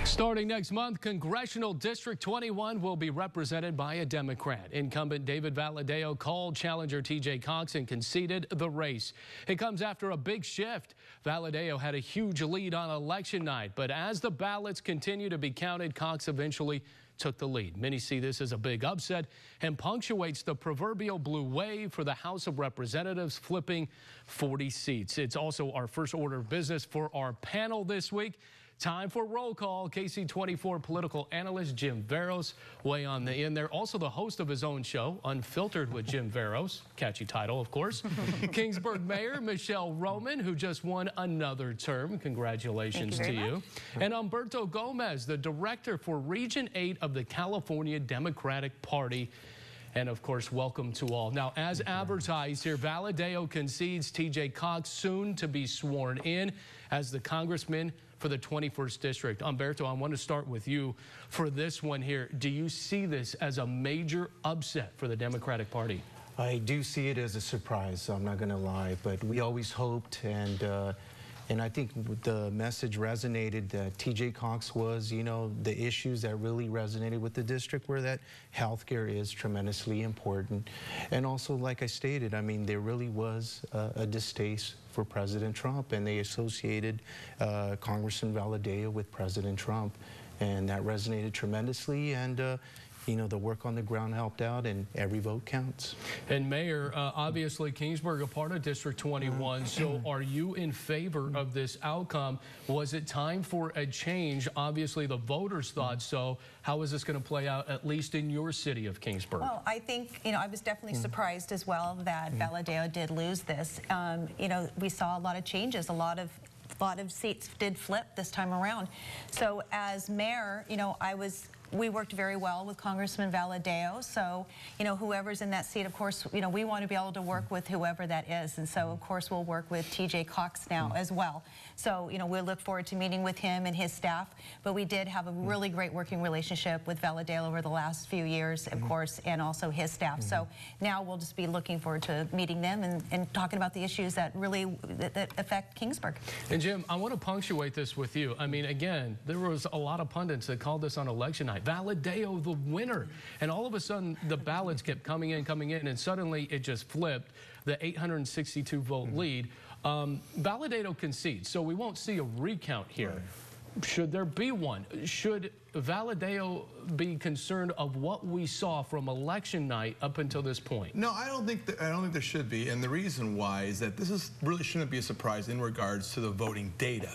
Starting next month, Congressional District 21 will be represented by a Democrat. Incumbent David Valadao called challenger T.J. Cox and conceded the race. It comes after a big shift. Valadao had a huge lead on election night, but as the ballots continue to be counted, Cox eventually took the lead. Many see this as a big upset and punctuates the proverbial blue wave for the House of Representatives, flipping 40 seats. It's also our first order of business for our panel this week. Time for roll call. KC24 political analyst Jim Veros way on the end there. Also the host of his own show, Unfiltered with Jim Veros. Catchy title, of course. Kingsburg Mayor Michelle Roman, who just won another term. Congratulations to you. And Humberto Gomez, the director for Region 8 of the California Democratic Party. And of course, welcome to all. Now, as advertised here, Valadao concedes T.J. Cox soon to be sworn in as the congressman for the 21st District. Humberto, I want to start with you for this one here. Do you see this as a major upset for the Democratic Party? I do see it as a surprise, I'm not going to lie, but we always hoped, and I think the message resonated that T.J. Cox was, you know, the issues that really resonated with the district were that healthcare is tremendously important. And also, like I stated, I mean, there really was a distaste for President Trump, and they associated Congressman Valadao with President Trump. And that resonated tremendously, and you know, the work on the ground helped out, and every vote counts. And Mayor, obviously Kingsburg a part of District 21, so are you in favor of this outcome? Was it time for a change? Obviously the voters thought so. How is this going to play out, at least in your city of Kingsburg? Well, I think, you know, I was definitely surprised as well that Valadao did lose this. You know, we saw a lot of changes, a lot of seats did flip this time around. So as mayor, you know, we worked very well with Congressman Valadao. So, you know, whoever's in that seat, of course, you know, we want to be able to work with whoever that is. And so, of course, we'll work with T.J. Cox now as well. So, you know, we'll look forward to meeting with him and his staff. But we did have a really great working relationship with Valadao over the last few years, of course, and also his staff. So now we'll just be looking forward to meeting them and talking about the issues that really that affect Kingsburg. And Jim, I want to punctuate this with you. I mean, again, there was a lot of pundits that called this on election night. Valadao the winner, and all of a sudden the ballots kept coming in, and suddenly it just flipped. The 862 vote lead. Valadao concedes, so we won't see a recount here. Should there be one? Should Valadao be concerned of what we saw from election night up until this point? No, I don't think there should be, and the reason why is that this really shouldn't be a surprise in regards to the voting data.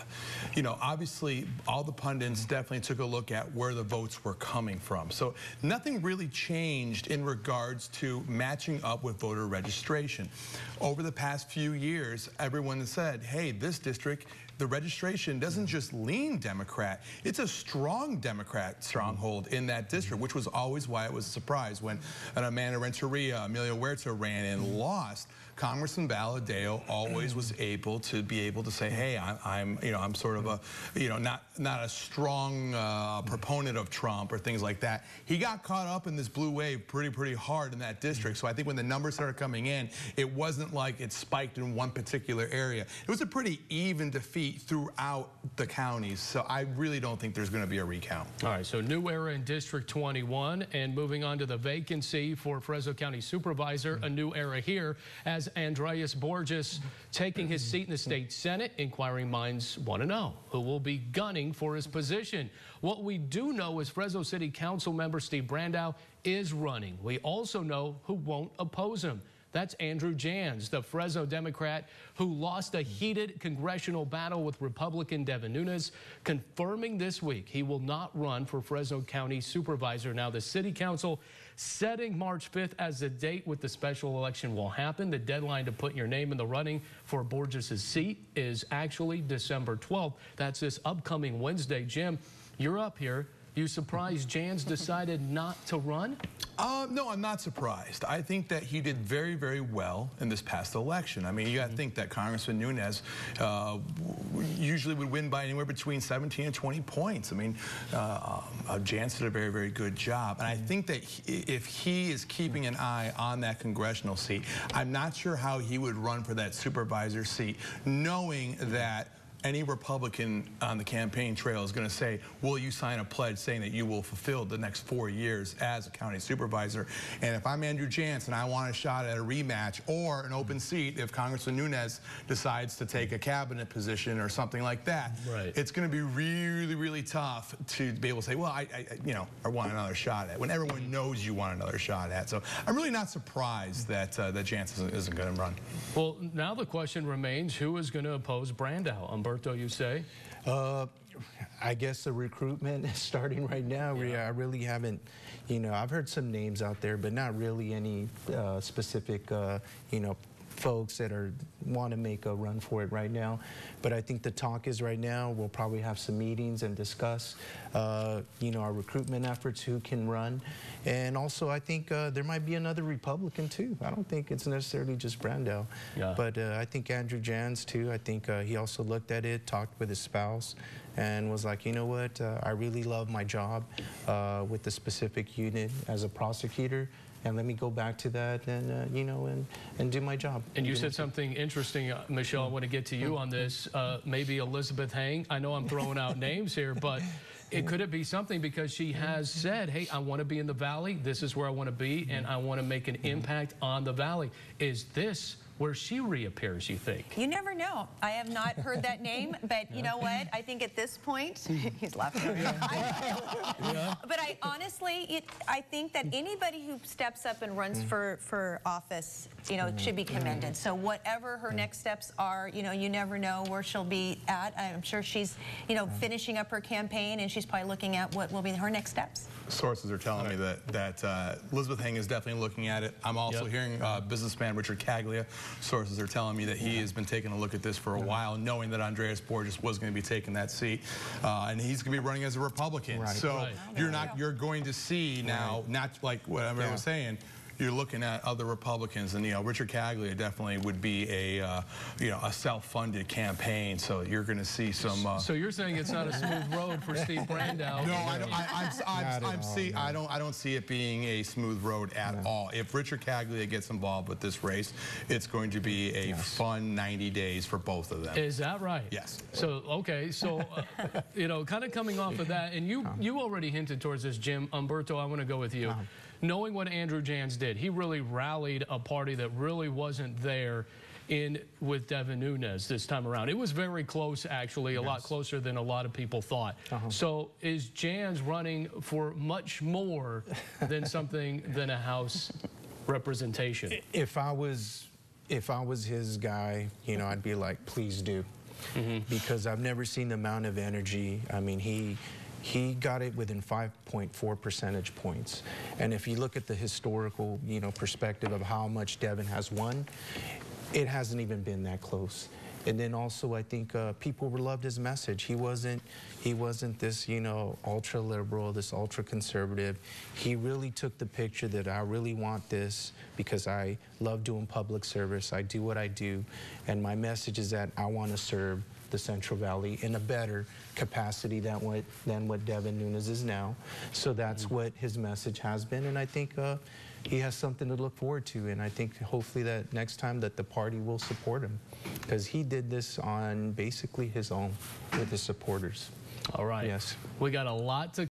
You know, obviously all the pundits definitely took a look at where the votes were coming from. So nothing really changed in regards to matching up with voter registration. Over the past few years, everyone said, hey, this district, the registration doesn't just lean Democrat, it's a strong Democrat stronghold in that district, which was always why it was a surprise when Amanda Renteria, Emilio Huerta ran and lost. Congressman Valadao always was able to say, hey, I'm sort of a, you know, not a strong proponent of Trump or things like that. He got caught up in this blue wave pretty hard in that district. So I think when the numbers started coming in, it wasn't like it spiked in one particular area. It was a pretty even defeat throughout the counties. So I really don't think there's going to be a recount. All right, so new era in District 21, and moving on to the vacancy for Fresno County Supervisor, a new era here as Andreas Borges taking his seat in the state Senate. Inquiring minds want to know who will be gunning for his position. What we do know is Fresno City Council member Steve Brandow is running. We also know who won't oppose him. That's Andrew Jans, the Fresno Democrat who lost a heated congressional battle with Republican Devin Nunes, confirming this week he will not run for Fresno County Supervisor. Now, the City Council setting March 5th as the date with the special election will happen. The deadline to put your name in the running for Borges' seat is actually December 12th. That's this upcoming Wednesday. Jim, you're up here. You surprised Jans decided not to run? No, I'm not surprised. I think that he did very well in this past election. I mean, you got to think that Congressman Nunes usually would win by anywhere between 17 and 20 points. I mean, Jans did a very good job. And I think that if he is keeping an eye on that congressional seat, I'm not sure how he would run for that supervisor seat, knowing that any Republican on the campaign trail is going to say, will you sign a pledge saying that you will fulfill the next 4 years as a county supervisor? And if I'm Andrew Jansen, I want a shot at a rematch or an open seat if Congressman Nunes decides to take a cabinet position or something like that. Right. It's going to be really, really tough to be able to say, well, I want another shot at, when everyone knows you want another shot at. So I'm really not surprised that that Jansen isn't going to run. Well, now the question remains, who is going to oppose Brandow? Umberto, you say? I guess the recruitment is starting right now. I really haven't, I've heard some names out there, but not really any specific, folks that want to make a run for it right now. But I think the talk is right now we'll probably have some meetings and discuss, our recruitment efforts, who can run. And also I think there might be another Republican too. I don't think it's necessarily just Brandow. Yeah. But I think Andrew Jans too. I think he also looked at it, talked with his spouse, and was like, you know what, I really love my job with the specific unit as a prosecutor. And let me go back to that and, and do my job. And you said something interesting, Michelle, I want to get to you on this. Maybe Elizabeth Heng. I know I'm throwing out names here, but could it be something because she has said, hey, I want to be in the Valley. This is where I want to be, and I want to make an impact on the Valley. Is this where she reappears, you think? You never know. I have not heard that name, but you know what? I think at this point, he's laughing. But I honestly, I think that anybody who steps up and runs for office, should be commended. So whatever her next steps are, you never know where she'll be at. I'm sure she's, finishing up her campaign, and she's probably looking at what will be her next steps. Sources are telling me that Elizabeth Heng is definitely looking at it. I'm also hearing businessman Richard Caglia. Sources are telling me that he has been taking a look at this for a while, knowing that Andreas Borges was going to be taking that seat, and he's going to be running as a Republican. Right. So you're going to see now, not like what I was saying. You're looking at other Republicans, and Richard Caglia definitely would be a self-funded campaign. So you're going to see some. So you're saying it's not a smooth road for Steve Brandow? No, I don't see it being a smooth road at all. If Richard Caglia gets involved with this race, it's going to be a fun 90 days for both of them. Is that right? Yes. So okay, so kind of coming off of that, and you already hinted towards this, Jim. Umberto, I want to go with you. Knowing what Andrew Jans did, he really rallied a party that really wasn't there with Devin Nunes this time around. It was very close, actually, a lot closer than a lot of people thought. So is Jans running for much more than than a House representation? If I was his guy, I'd be like, please do. Because I've never seen the amount of energy. I mean, he got it within 5.4 percentage points. And if you look at the historical, perspective of how much Devin has won, it hasn't even been that close. And then also, I think people loved his message. He wasn't this, ultra liberal, this ultra conservative. He really took the picture that I really want this because I love doing public service. I do what I do, and my message is that I want to serve the Central Valley in a better capacity than what Devin Nunes is now. So that's what his message has been, and I think he has something to look forward to, and I think hopefully that next time that the party will support him, because he did this on basically his own with his supporters. All right. Yes. We got a lot to